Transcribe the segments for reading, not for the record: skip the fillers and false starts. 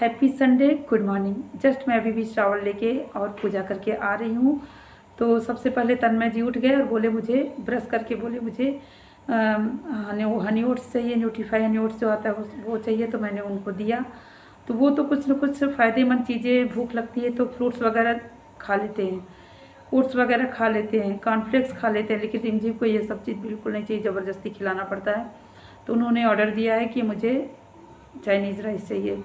Happy Sunday, good morning. Just मैं अभी भी चावल लेके और पूजा करके आ रही हूँ। तो सबसे पहले तन्मय जी उठ गए और बोले मुझे ब्रश करके बोले मुझे हनी ओट्स चाहिए, न्यूट्रीफाई हनी ओट्स जो आता है वो चाहिए। तो मैंने उनको दिया। तो वो तो कुछ न कुछ फ़ायदेमंद चीज़ें, भूख लगती है तो फ्रूट्स वगैरह खा लेते हैं, ओट्स वगैरह खा लेते हैं, कॉर्नफ्लेक्स खा लेते हैं, लेकिन रिमझिम को ये सब चीज़ बिल्कुल नहीं चाहिए, ज़बरदस्ती खिलाना पड़ता है। तो उन्होंने ऑर्डर दिया है कि मुझे चाइनीज़ राइस चाहिए,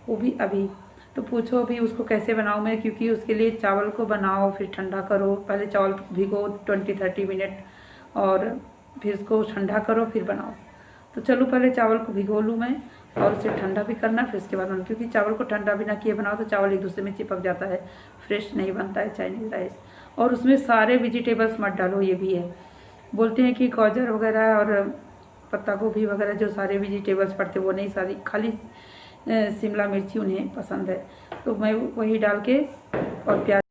वो भी अभी। तो पूछो अभी उसको कैसे बनाऊँ मैं, क्योंकि उसके लिए चावल को बनाओ फिर ठंडा करो, पहले चावल भिगो 20-30 मिनट और फिर उसको ठंडा करो फिर बनाओ। तो चलो पहले चावल को भिगो लूँ मैं और उसे ठंडा भी करना, फिर उसके बाद बनाऊँ, क्योंकि चावल को ठंडा बिना किए बनाओ तो चावल एक दूसरे में चिपक जाता है, फ्रेश नहीं बनता है चाइनीज़ राइस। और उसमें सारे वेजिटेबल्स मत डालो, ये भी है। बोलते हैं कि गाजर वगैरह और पत्ता गोभी वगैरह जो सारे वेजिटेबल्स पड़ते वो नहीं, सारी खाली शिमला मिर्ची उन्हें पसंद है। तो मैं वही डाल के और प्याज।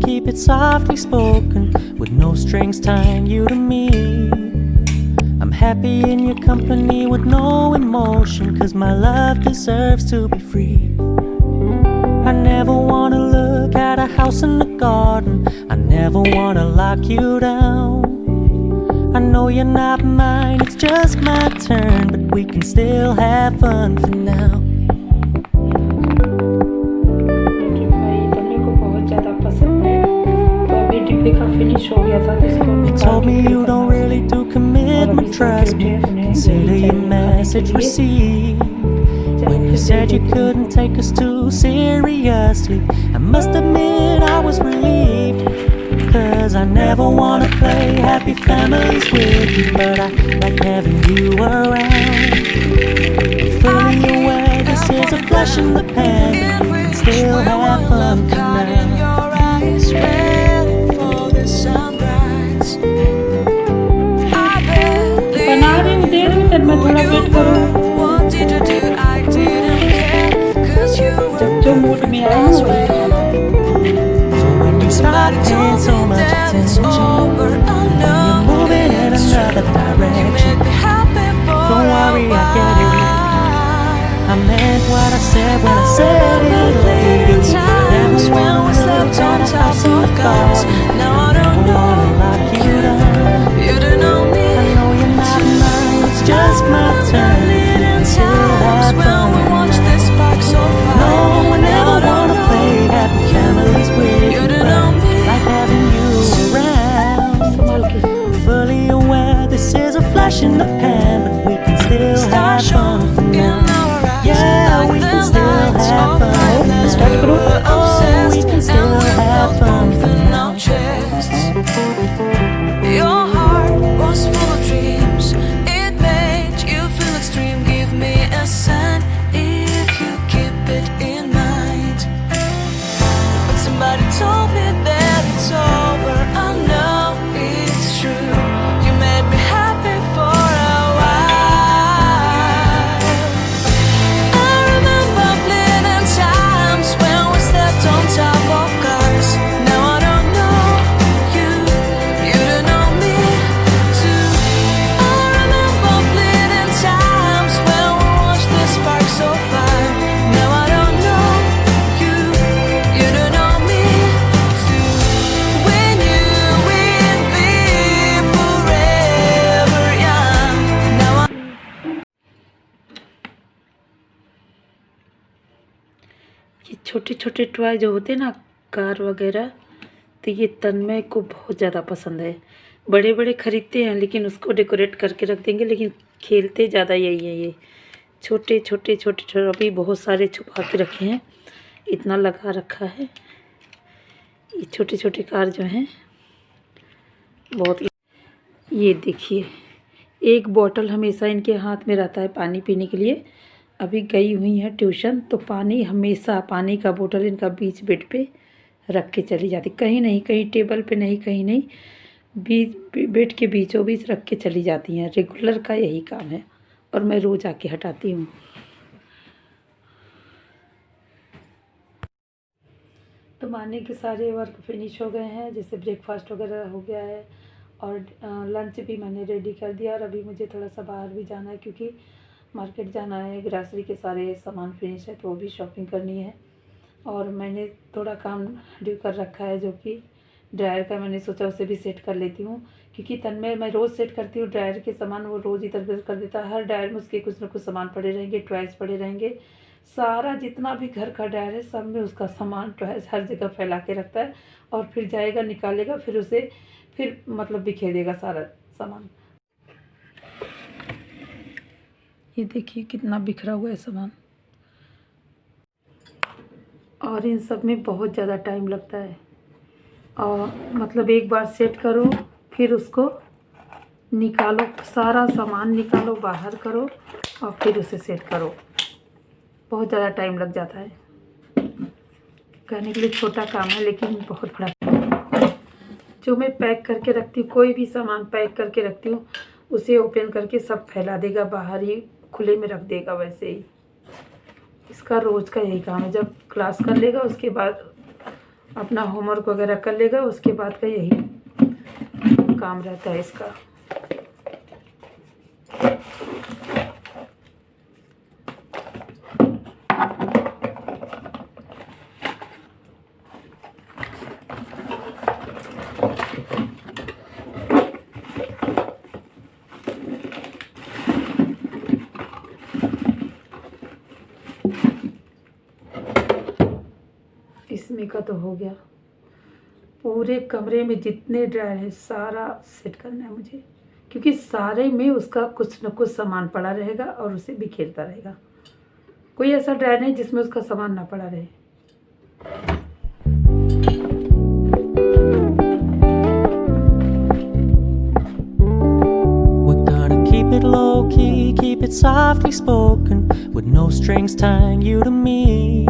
Keep it softly spoken, with no strings tying you to me. I'm happy in your company with no emotion, 'cause my love deserves to be free. I never wanna look at a house in the garden, I never wanna lock you down. I know you're not mine, it's just my turn, but we can still have fun for now. You told me you don't really do commitment, trust me, consider your message received. When you said you couldn't take us too seriously, I must admit I was relieved, 'cause I never wanna play happy families with you, but I like having you around. Fully aware this is a flash in the pan, but we can still have fun tonight. बना रही हूँ, दे रही हूँ, तब मैं थोड़ा wait करो। जब जो मूड में आई हूँ वही खाना है। So when you start paying so much attention, when you're moving in another direction, don't worry, I get it. I meant what I said when I said it. Never wanna look at a house in the garden, never wanna lock you down. I know you're not mine, it's just my turn. We still have fun. No, I never wanna play happy families with you, but I like having you around. संभाल के। I'm fully aware this is a flash in the pan, but we can still have fun for now. Yeah, we can still have fun start करो। Oh, we can still have fun for now. Your heart was full of dreams, it made you feel extreme. Give me a sign if you keep it in mind. But somebody told me that it's over, I know it's true. You made me happy for a while. I remember fleeting times when we slept on top of cars. Now I don't know you, you don't know me too. I remember fleeting times when we watched the spark so far. Now I don't know you, you don't know me too. When you will be forever young. Now I ये छोटे छोटे toy जो होते हैं ना, car वगैरह, तो ये तन्मय को बहुत ज़्यादा पसंद है। बड़े बड़े खरीदते हैं लेकिन उसको डेकोरेट करके रख देंगे, लेकिन खेलते ज़्यादा यही है। ये छोटे छोटे छोटे छोटे अभी बहुत सारे छुपा के रखे हैं, इतना लगा रखा है। ये छोटे छोटे कार जो हैं बहुत। ये देखिए, एक बॉटल हमेशा इनके हाथ में रहता है पानी पीने के लिए। अभी गई हुई हैं ट्यूशन, तो पानी हमेशा, पानी का बोतल इनका बीच बेड पे रख के चली जाती, कहीं नहीं, कहीं टेबल पे नहीं, कहीं नहीं, बीच बेड के बीचों बीच रख के चली जाती हैं। रेगुलर का यही काम है और मैं रोज़ आके हटाती हूँ। तो मॉर्निंग के सारे वर्क फिनिश हो गए हैं, जैसे ब्रेकफास्ट वगैरह हो गया है और लंच भी मैंने रेडी कर दिया। और अभी मुझे थोड़ा सा बाहर भी जाना है क्योंकि मार्केट जाना है, ग्रॉसरी के सारे सामान फिनिश है तो वो भी शॉपिंग करनी है। और मैंने थोड़ा काम ड्यू कर रखा है जो कि ड्रायर का, मैंने सोचा उसे भी सेट कर लेती हूँ क्योंकि तन्मय मैं रोज़ सेट करती हूँ ड्रायर के सामान, वो रोज़ इधर उधर कर देता है। हर ड्रायर में उसके कुछ ना कुछ सामान पड़े रहेंगे, टॉयज़ पड़े रहेंगे, सारा जितना भी घर का ड्रायर है सब में उसका सामान टॉयज़ हर जगह फैला के रखता है। और फिर जाएगा निकालेगा, फिर उसे फिर मतलब बिखेर देगा सारा सामान। ये देखिए कितना बिखरा हुआ है सामान, और इन सब में बहुत ज़्यादा टाइम लगता है। और मतलब एक बार सेट करो फिर उसको निकालो, सारा सामान निकालो, बाहर करो और फिर उसे सेट करो, बहुत ज़्यादा टाइम लग जाता है। कहने के लिए छोटा काम है लेकिन बहुत बड़ा। जो मैं पैक करके रखती हूँ, कोई भी सामान पैक करके रखती हूँ, उसे ओपन करके सब फैला देगा, बाहर ही खुले में रख देगा। वैसे ही इसका रोज़ का यही काम है। जब क्लास कर लेगा उसके बाद अपना होमवर्क वगैरह कर लेगा, उसके बाद का यही काम रहता है इसका। इसमें का तो हो गया। पूरे कमरे में जितने ड्रायर है सारा सेट करना है मुझे, क्योंकि सारे में उसका कुछ न कुछ सामान पड़ा रहेगा और उसे बिखेरता रहेगा। कोई ऐसा ड्रायर नहीं जिसमें उसका सामान ना पड़ा रहे। We're gonna keep it low key, keep it softly spoken, with no strings tying you to me.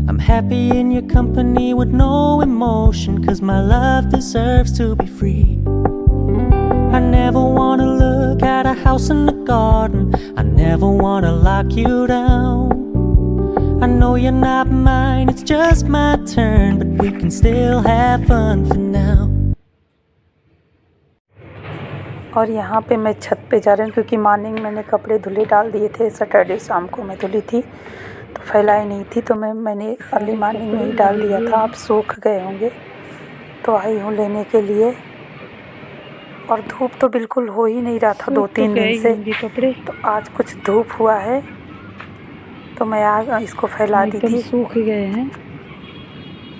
I'm happy in your company with no emotion, 'cause my love deserves to be free. I never wanna look at a house in the garden, I never wanna lock you down. I know you're not mine, it's just my turn, but we can still have fun for now. और यहाँ पे मैं छत पे जा रही हूँ क्योंकि मॉर्निंग मैंने कपड़े धुले डाल दिए थे। सैटरडे शाम को मैं धुली थी तो फैलाई नहीं थी, तो मैंने अर्ली मॉर्निंग में ही डाल दिया था। अब सूख गए होंगे तो आई हूँ लेने के लिए। और धूप तो बिल्कुल हो ही नहीं रहा था 2-3 दिन से, कपड़े तो आज कुछ धूप हुआ है तो मैं आज इसको फैला दी थी। सूख गए हैं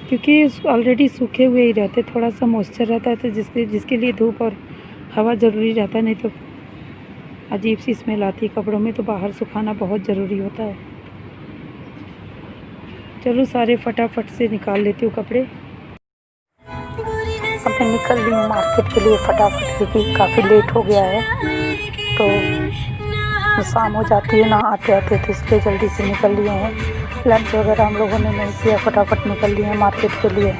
क्योंकि ऑलरेडी सूखे हुए ही रहते, थोड़ा सा मॉइस्चर रहता है तो जिसके लिए धूप और हवा ज़रूरी रहता है, नहीं तो अजीब सी स्मेल आती है कपड़ों में, तो बाहर सुखाना बहुत ज़रूरी होता है। चलो सारे फटाफट से निकाल लेती हूँ कपड़े। अब मैं निकल रही हूँ मार्केट के लिए फटाफट, क्योंकि काफ़ी लेट हो गया है तो शाम हो जाती है ना आते आते, तो इसलिए जल्दी से निकल लिए हैं। लंच वगैरह हम लोगों ने नहीं किया, फटाफट निकल लिए हैं मार्केट के लिए।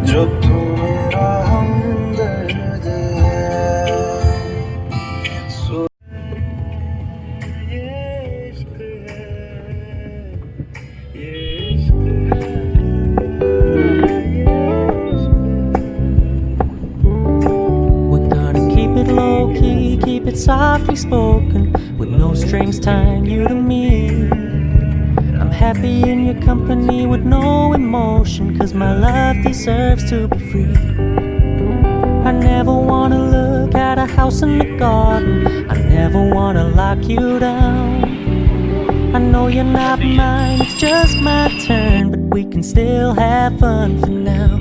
जो तू मेरा हमदर्द है, सो ये इश्क है, ये इश्क है, ये इश्क है। We're gonna keep it low key, keep it softly spoken, with no strings tying you to me. I'm happy in your company with no emotion, 'cause my love deserves to be free. I never wanna look at a house in the garden, I never wanna lock you down. I know you're not mine, it's just my turn, but we can still have fun for now.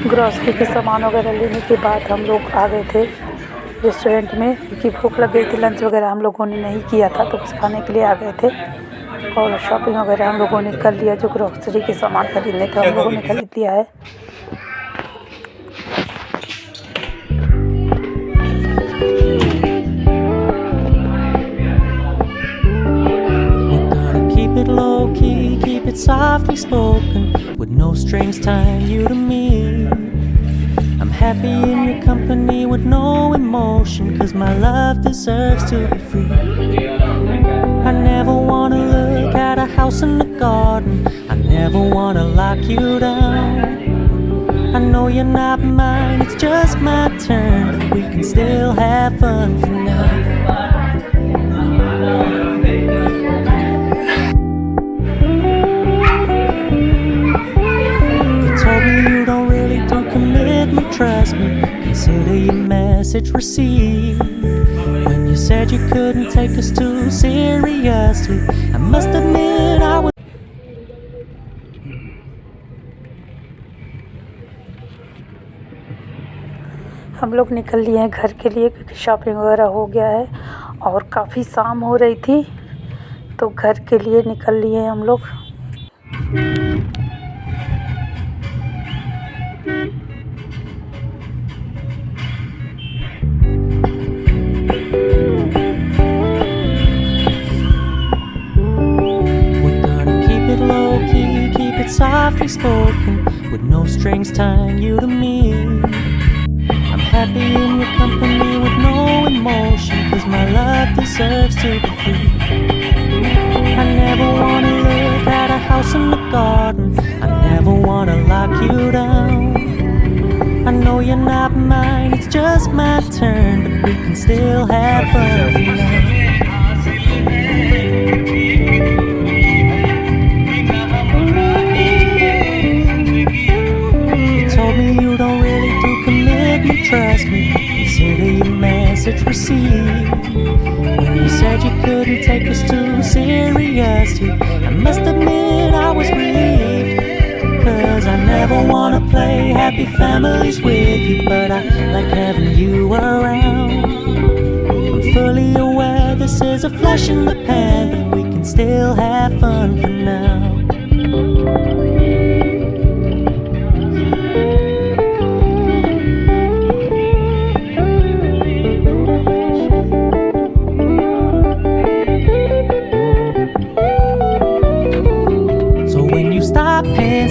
Grocery के सामान वगैरह लेने के बाद हम लोग आ गए थे रेस्टोरेंट में, क्योंकि भूख लग गई थी। लंच वगैरह हम लोगों ने नहीं किया था, तो कुछ खाने के लिए आ गए थे। और शॉपिंग वगैरह हम लोगों ने कर लिया, जो ग्रोसरी के सामान खरीदने थे हम लोगों ने खरीद लिया है। Keep it low key, keep it softly spoken, with no strings tying you to me. I'm happy in your company with no emotion, 'cause my love deserves to be free. I never wanna look at a house in the garden, I never wanna lock you down. I know you're not mine, it's just my turn, but we can still have fun for now. Trust me, consider your message received. When you said you couldn't take us too seriously, I must admit I was. हम लोग निकल लिए हैं घर के लिए, क्योंकि shopping वगैरह हो गया है और काफ़ी शाम हो रही थी, तो घर के लिए निकल लिए हैं हम लोग। Softly spoken, with no strings tying you to me. I'm happy in your company with no emotion, 'cause my love deserves to be free. I never wanna look at a house in the garden, I never wanna lock you down. I know you're not mine, it's just my turn, but we can still have fun now. Trust me, consider your message received. When you said you couldn't take us too seriously, I must admit I was relieved. 'Cause I never wanna play happy families with you, but I like having you around. I'm fully aware this is a flash in the pan, but we can still have fun for now.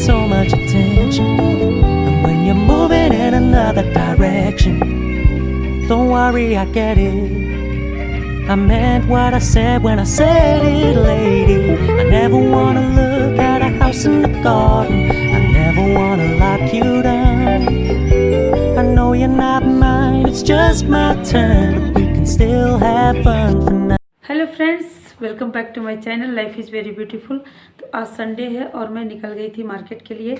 So much attention, and when you're moving in another direction, don't worry, I get it. I meant what I said when I said it, lady. I never wanna look at a house in the garden, I never wanna lock you down. I know you're not mine, it's just my turn, but we can still have fun for now. Hello friends, welcome back to my channel life is very beautiful. तो आज Sunday है और मैं निकल गई थी market के लिए।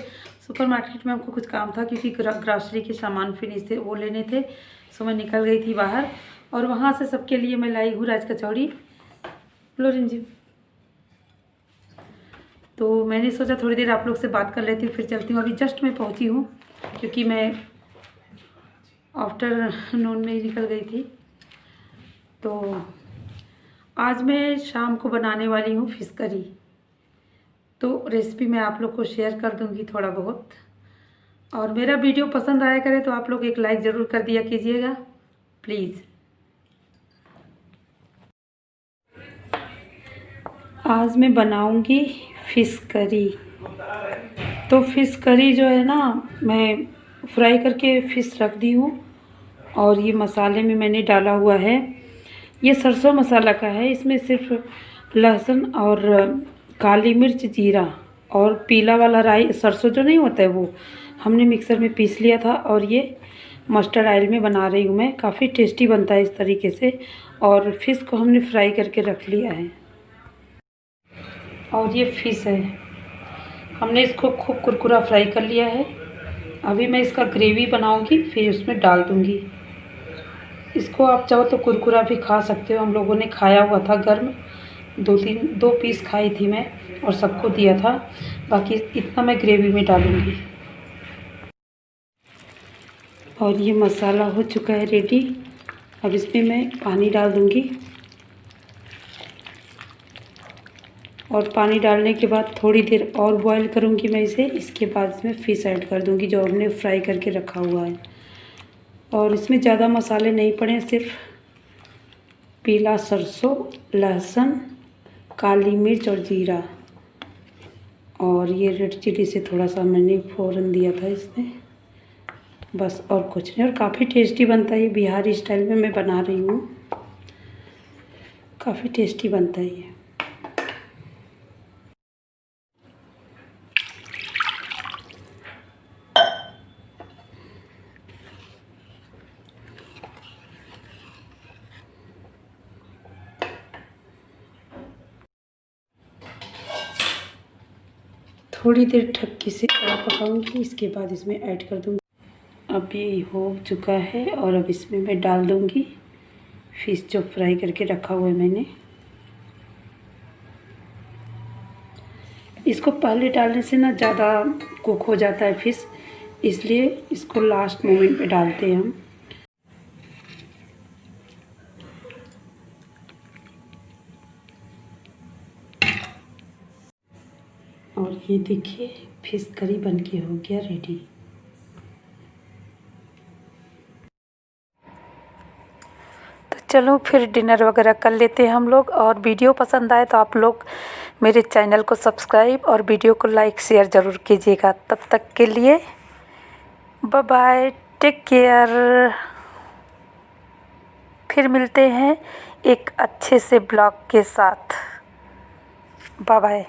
सुपर मार्केट में हमको कुछ काम था, क्योंकि ग्रॉसरी के सामान फिनिश थे, वो लेने थे। सो मैं निकल गई थी बाहर, और वहाँ से सबके लिए मैं लाई हूँ राज कचौड़ी। फ्लोरिन जी, तो मैंने सोचा थोड़ी देर आप लोग से बात कर लेती हूँ, फिर चलती हूँ। अभी जस्ट मैं पहुँची हूँ, क्योंकि मैं आफ्टरनून में ही निकल गई थी। तो आज मैं शाम को बनाने वाली हूँ फिश करी, तो रेसिपी मैं आप लोग को शेयर कर दूँगी थोड़ा बहुत। और मेरा वीडियो पसंद आया करे तो आप लोग एक लाइक ज़रूर कर दिया कीजिएगा प्लीज़। आज मैं बनाऊँगी फ़िश करी। तो फ़िश करी जो है ना, मैं फ्राई करके फ़िश रख दी हूँ, और ये मसाले में मैंने डाला हुआ है, ये सरसों मसाला का है। इसमें सिर्फ लहसुन और काली मिर्च, जीरा और पीला वाला राई, सरसों जो नहीं होता है, वो हमने मिक्सर में पीस लिया था। और ये मस्टर्ड ऑयल में बना रही हूँ मैं, काफ़ी टेस्टी बनता है इस तरीके से। और फिश को हमने फ्राई करके रख लिया है। और ये फ़िश है, हमने इसको खूब कुरकुरा फ्राई कर लिया है। अभी मैं इसका ग्रेवी बनाऊँगी, फिर उसमें डाल दूँगी। इसको आप चाहो तो कुरकुरा भी खा सकते हो, हम लोगों ने खाया हुआ था गर्म, 2 पीस खाई थी मैं और सबको दिया था। बाकी इतना मैं ग्रेवी में डालूँगी। और ये मसाला हो चुका है रेडी, अब इसमें मैं पानी डाल दूँगी और पानी डालने के बाद थोड़ी देर और बॉईल करूँगी मैं इसे। इसके बाद इसमें फ़िश ऐड कर दूँगी जो हमने फ्राई करके रखा हुआ है। और इसमें ज़्यादा मसाले नहीं पड़े, सिर्फ पीला सरसों, लहसुन, काली मिर्च और जीरा, और ये रेड चिली से थोड़ा सा मैंने फ़ौरन दिया था इसमें, बस और कुछ नहीं। और काफ़ी टेस्टी बनता है ये, बिहारी स्टाइल में मैं बना रही हूँ, काफ़ी टेस्टी बनता है ये। थोड़ी देर ढक्की से और पकाऊंगी, इसके बाद इसमें ऐड कर दूंगी। अब ये हो चुका है और अब इसमें मैं डाल दूंगी फ़िश जो फ्राई करके रखा हुआ है मैंने। इसको पहले डालने से ना ज़्यादा कुक हो जाता है फ़िश, इसलिए इसको लास्ट मोमेंट पे डालते हैं हम। और ये देखिए फिश करी बनके हो गया रेडी। तो चलो फिर डिनर वगैरह कर लेते हैं हम लोग। और वीडियो पसंद आए तो आप लोग मेरे चैनल को सब्सक्राइब और वीडियो को लाइक शेयर ज़रूर कीजिएगा। तब तक के लिए बाय बाय, टेक केयर। फिर मिलते हैं एक अच्छे से ब्लॉग के साथ। Bye bye.